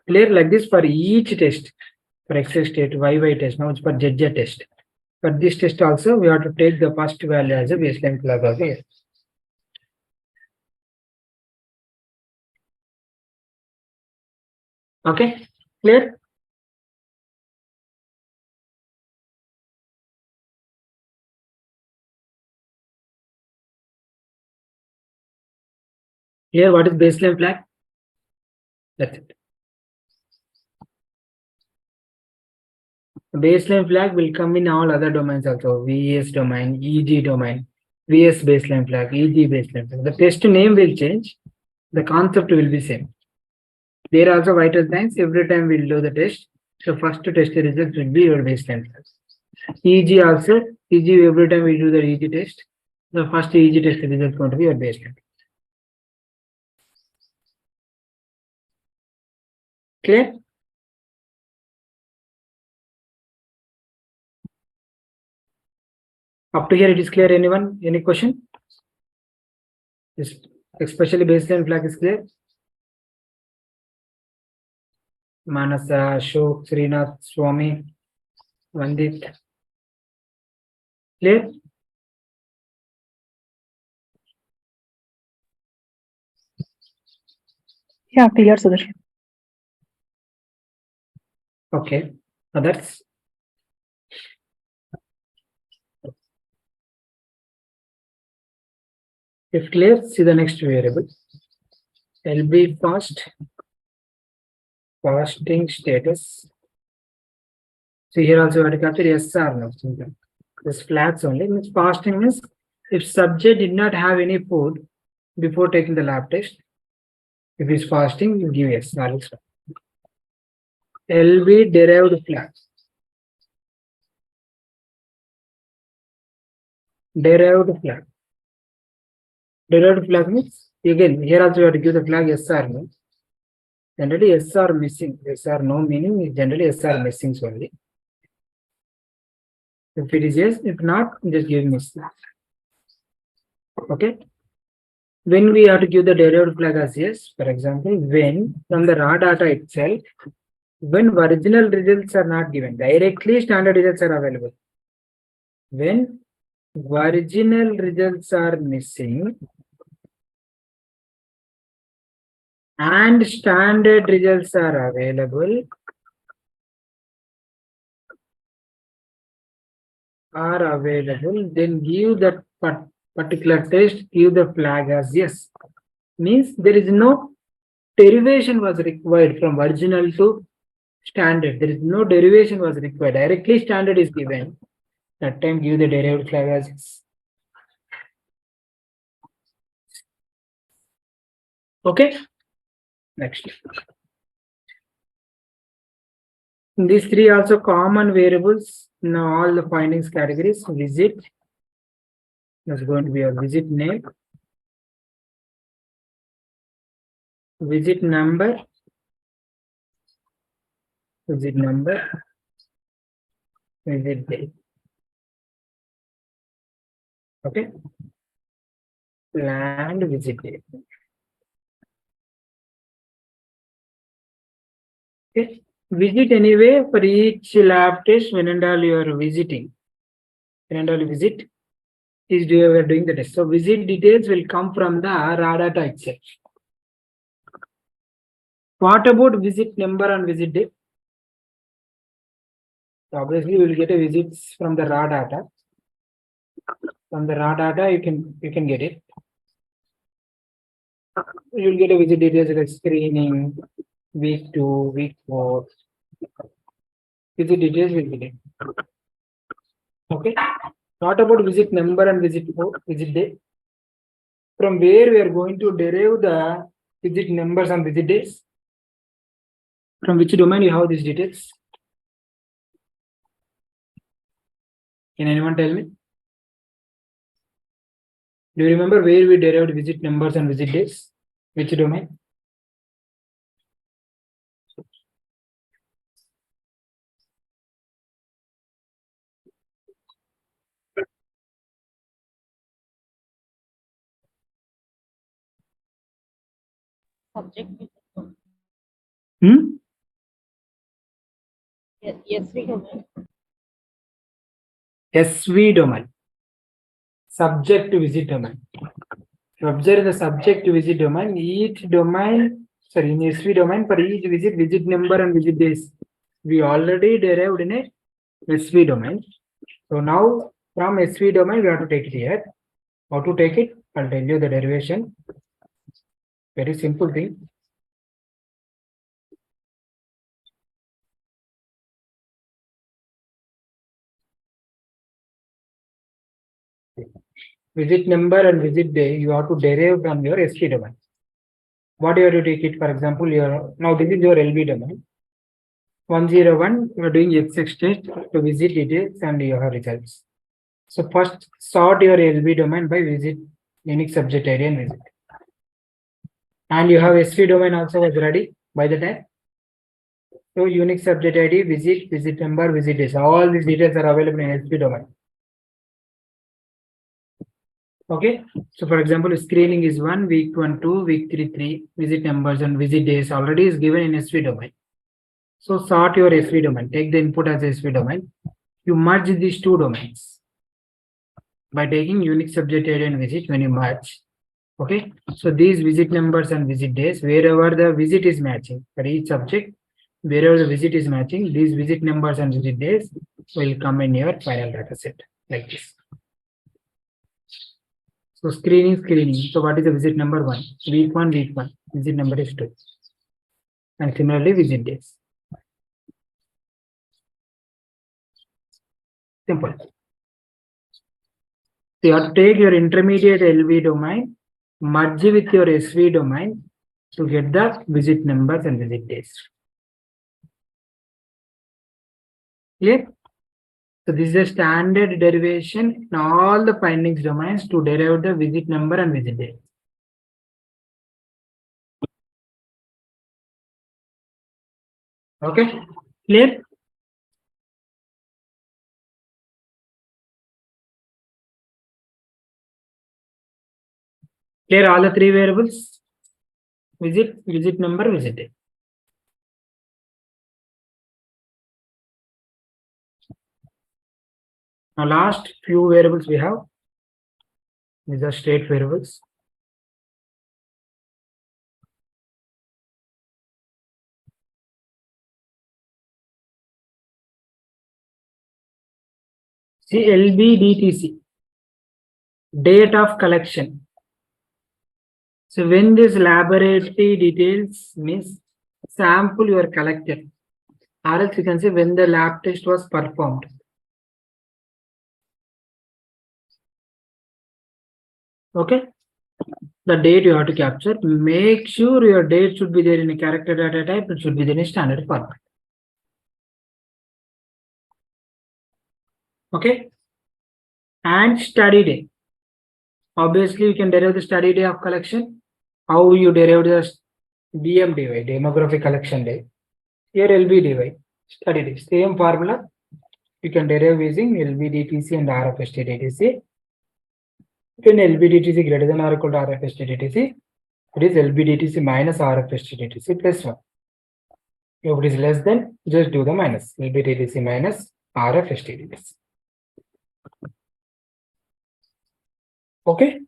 Clear? Like this for each test. For X test, Y test, now it's for Z test. For this test also, we have to take the first value as a baseline flag of A. Okay, clear? Clear what is baseline flag? That's it. Baseline flag will come in all other domains also. VS domain, EG domain, VS baseline flag, EG baseline flag. The test name will change. The concept will be same. There are also vital signs. Every time we'll do the test, the first test result will be your baseline flag. EG also, EG every time we do the EG test, the first EG test result is going to be your baseline. Clear? Up to here it is clear. Anyone? Any question? Yes. Especially baseline flag is clear. Manasa, Ashok, Srinath, Swami, Vandit. Clear? Yeah, clear, Sudarshan. Okay. Others? If clear, see the next variable. LB fast, fasting status. So here also we have to capture yes or no. This flags only means fasting means if subject did not have any food before taking the lab test, if he's fasting, you give yes. LB derived flags. Derived flag. Derived flag means again here also you have to give the flag yes or no. Generally yes or missing. Yes or no meaning is generally yes or missing only. If it is yes, if not, just give miss. Okay. When we have to give the derived flag as yes, for example, when from the raw data itself, when original results are not given, directly standard results are available. When original results are missing and standard results are available, then give that particular test, give the flag as yes. Means there is no derivation was required from original to standard. There is no derivation was required. Directly standard is given. That time give the derived flag as yes. Okay. Next. These three also common variables in all the findings categories. Visit. That's going to be a visit name. Visit number. Visit number. Visit date. Okay. Planned visit date. Okay. Visit anyway for each lab test when and all you are visiting. When and all you visit is you are doing the test. So visit details will come from the raw data itself. What about visit number and visit date? So obviously you will get a visits from the raw data. From the raw data you can get it. You will get a visit details like screening, week 2, week 4. Visit details will get it. Okay. What about visit number and visit day? From where we are going to derive the visit numbers and visit days? From which domain you have these details? Can anyone tell me? Do you remember where we derived visit numbers and visit days? Which domain? Subject. Hmm? SV domain. SV domain. Subject visit domain. To observe the subject visit domain, each domain, sorry, in SV domain, for each visit number and visit days, we already derived in a SV domain. So now from SV domain, we have to take it here. How to take it? I'll tell you the derivation. Very simple thing. Visit number and visit day, you have to derive from your SV domain. What do you have to take it? For example, now this is your LV domain. 101, you are doing X test to visit details and your results. So first sort your LV domain by visit, unique subject ID and visit. And you have SV domain also was ready by the time. So unique subject ID, visit number, visit days. All these details are available in SV domain. Okay. So for example, screening is 1, week 1, 2, week 3, 3, visit numbers and visit days already is given in SV domain. So sort your SV domain, take the input as SV domain. You merge these two domains by taking unique subject ID and visit when you merge. Okay. So these visit numbers and visit days, wherever the visit is matching for each subject, wherever the visit is matching, these visit numbers and visit days will come in your final data set like this. So screening. So what is the visit number 1? Week 1, visit number is 2. And similarly, visit days. Simple. So you have to take your intermediate LV domain, merge with your SV domain to get the visit numbers and visit days. Clear? So this is a standard derivation in all the findings domains to derive the visit number and visit date. Okay, clear? Clear all the three variables? Visit number, visit date. Now last few variables we have. These are state variables. See LBDTC, date of collection. So when this laboratory details means sample you are collected, or else you can say when the lab test was performed. Okay, the date you have to capture. Make sure your date should be there in a character data type. It should be there in a standard format. Okay, and study day. Obviously, you can derive the study day of collection. How you derive the DMDY, demographic collection day. Here LBDY, study day. Same formula. You can derive using LBDTC and RFSTDTC. When LBDTC greater than or equal to RFSTDTC, it is LBDTC minus RFSTDTC plus 1. If it is less than, just do the minus. LBDTC minus RFSTDTC. Okay,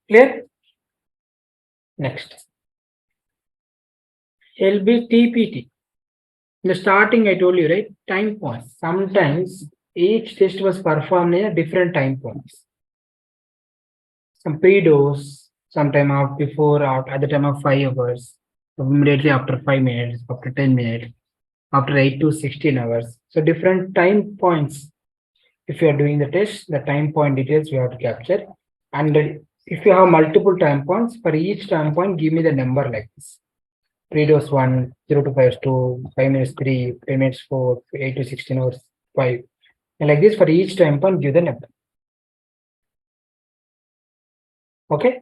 clear? Next. LBTPT. In the starting, I told you, right? Time points. Sometimes each test was performed in a different time points. Some pre-dose, sometime out before, out at the time of 5 hours, immediately after 5 minutes, after 10 minutes, after 8 to 16 hours. So different time points. If you are doing the test, the time point details we have to capture. And if you have multiple time points, for each time point, give me the number like this. Pre-dose 1, 0 to 5 is 2, 5 minutes 3, 10 minutes 4, 8 to 16 hours 5. And like this, for each time point, give the number. Okay.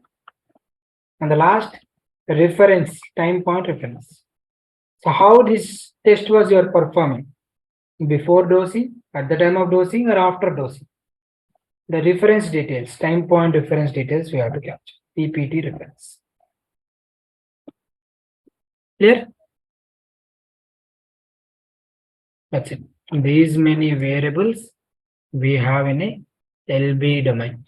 And the last, reference, time point reference. So how this test was you are performing? Before dosing, at the time of dosing, or after dosing? The reference details, time point reference details we have to capture. PPT reference. Clear? That's it. these many variables we have in a LB domain.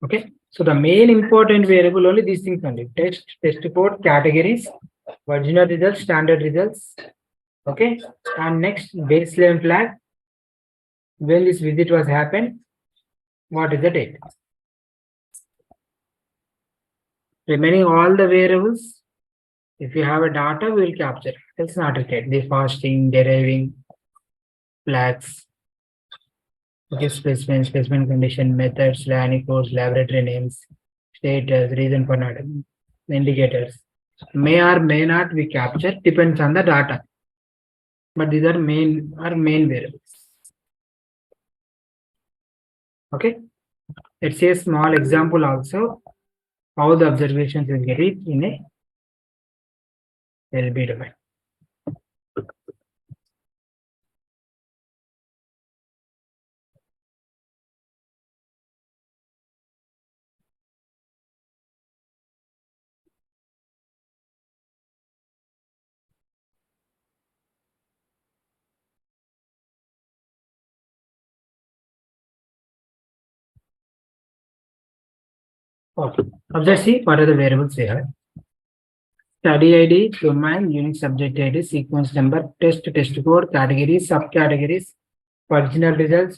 Okay, so the main important variable only these things only: text, test code, categories, original results, standard results. Okay, and next baseline flag. When this visit was happened, what is the date? Remaining all the variables, if you have a data, we will capture. It's not required. The fasting, deriving, flags. Okay, specimen condition, methods, LANI codes, laboratory names, status, reason for not, indicators. May or may not be captured, depends on the data. But these are main variables. Okay, let's see a small example also how the observations will get it in a LB domain. Okay, observe, see what are the variables we have. Study ID, domain, unique subject ID, sequence number, test code, categories, subcategories, original results,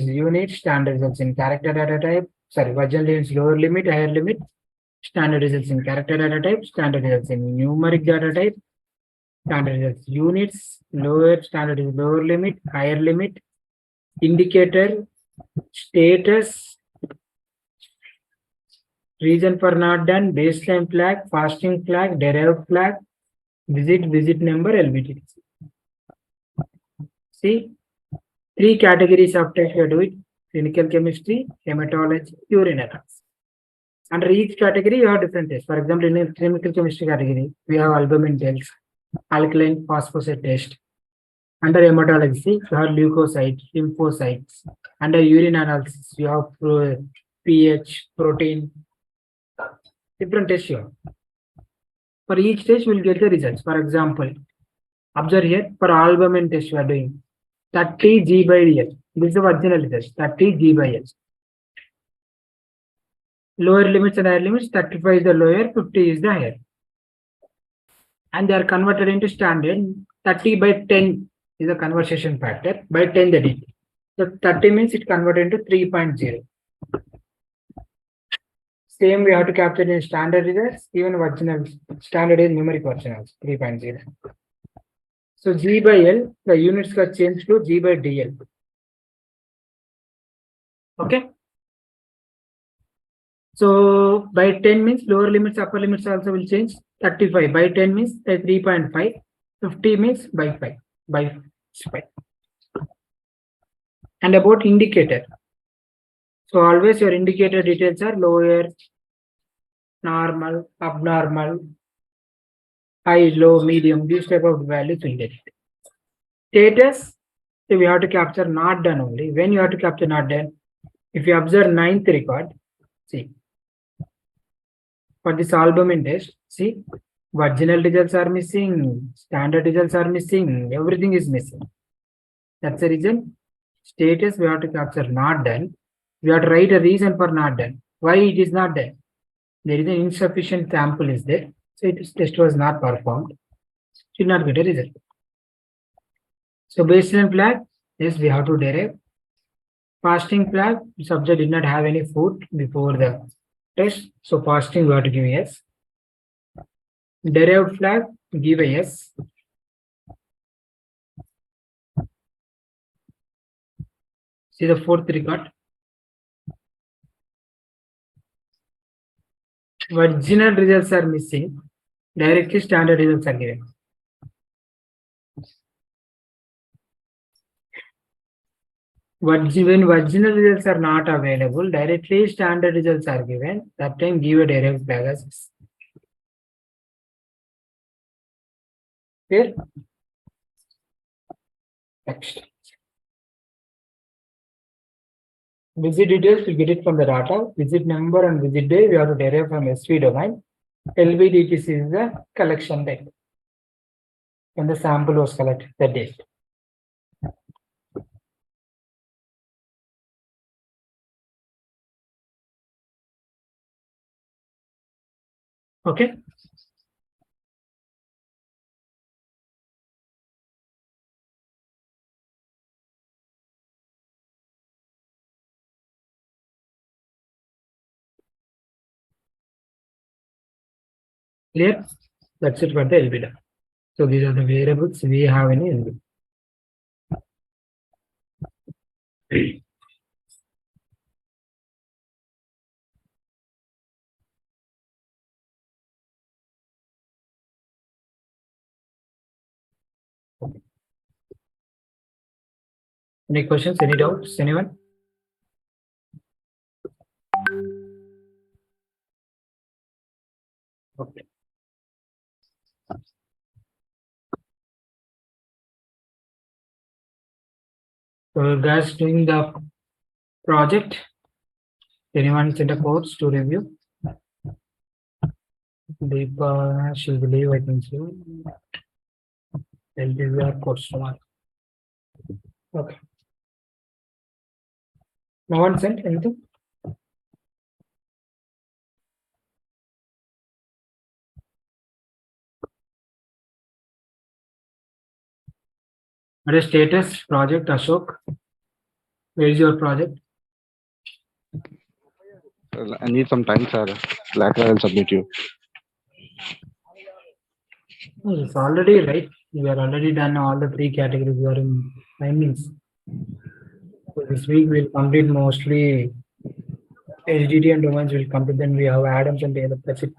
unit, standard results in character data type, original results lower limit, higher limit, standard results in character data type, standard results in numeric data type, standard results units, lower standard is lower limit, higher limit, indicator, status, reason for not done, baseline flag, fasting flag, derived flag, visit number, LBT. See, 3 categories of tests we are doing: clinical chemistry, hematology, urine analysis. Under each category, you have different tests. For example, in clinical chemistry category, we have albumin tests, alkaline phosphate test. Under hematology, you have leukocytes, lymphocytes. Under urine analysis, you have pH, protein, different tests you have. For each test, you will get the results. For example, observe here, for albumin test you are doing 30 G by L. This is the original result, 30 G by L. Lower limits and higher limits, 35 is the lower, 50 is the higher. And they are converted into standard. 30 by 10 is the conversion factor, by 10 the digit. So 30 means it converted into 3.0. Same we have to capture in standard results, even original standard is numeric version also, 3.0. So G by L, the units got changed to G by DL. Okay. So by 10 means lower limits, upper limits also will change. 35 by 10 means 3.5. 50 means by 5. By 5. And about indicator. So always your indicator details are lower, normal, abnormal, high, low, medium. These type of values will get it. Status, so we have to capture not done only. When you have to capture not done, if you observe 9th record, see, for this albumin test, see, original results are missing, standard results are missing, everything is missing. That's the reason. Status we have to capture not done. We have to write a reason for not done. Why it is not done? There is an insufficient sample is there, so its test was not performed. Should not get a result. So baseline flag, yes, we have to derive. Fasting flag, subject did not have any food before the test, so fasting we have to give yes. Derived flag, give a yes. See the 4th record. Original results are missing. Directly standard results are given. When original results are not available, directly standard results are given. That time give a derived flag as yes. Clear? Next. Visit details, we get it from the data. Visit number and visit day, we have to derive from SV domain. LBDTC is the collection date. When the sample was collected, the date. Okay. Clear? That's it for the LBDA. So these are the variables we have in LBDA. Any questions? Any doubts? Anyone? Okay. So guys doing the project. Anyone send a course to review? Deepa, she will leave, I think so. LBDA course tomorrow. Okay. No one sent anything? What is status project Ashok? Where is your project? I need some time, sir. Later, I'll submit you. It's already right. We are already done all the three categories. We are in findings. So this week we'll complete mostly HDD and domains will complete. Then we have Adams and Taylor. That's it.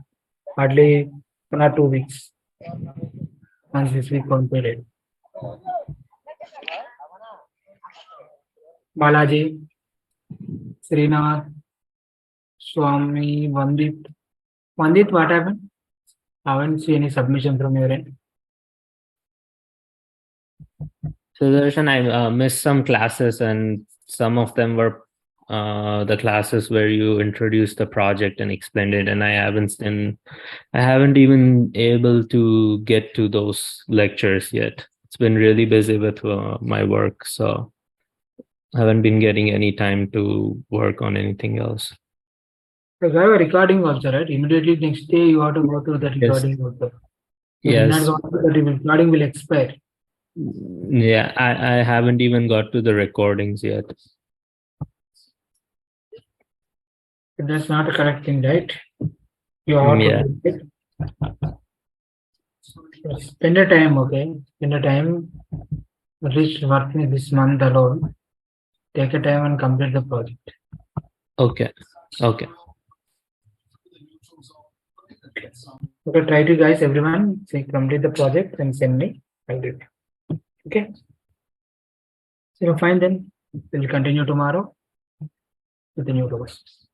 Hardly 1 or 2 weeks. Once this week completed. Balaji, Srinath, Swami, Vandit. Vandit, what happened? I haven't seen any submission from your end. So Darshan, I missed some classes, and some of them were the classes where you introduced the project and explained it, and I haven't even able to get to those lectures yet. It's been really busy with my work, so I haven't been getting any time to work on anything else. So I have a recording also, right? Immediately next day you have to go through the recording also. If you Yes. not go through the recording will expire. Yeah, I haven't even got to the recordings yet. That's not a correct thing, right? You have Yeah. to do it. Spend a time, okay? Spend a time, at least working this month alone. Take a time and complete the project. Okay. Okay. Okay, try to guys, everyone, say complete the project and send me. I'll do it. Okay. So fine then. We'll continue tomorrow with the new roles.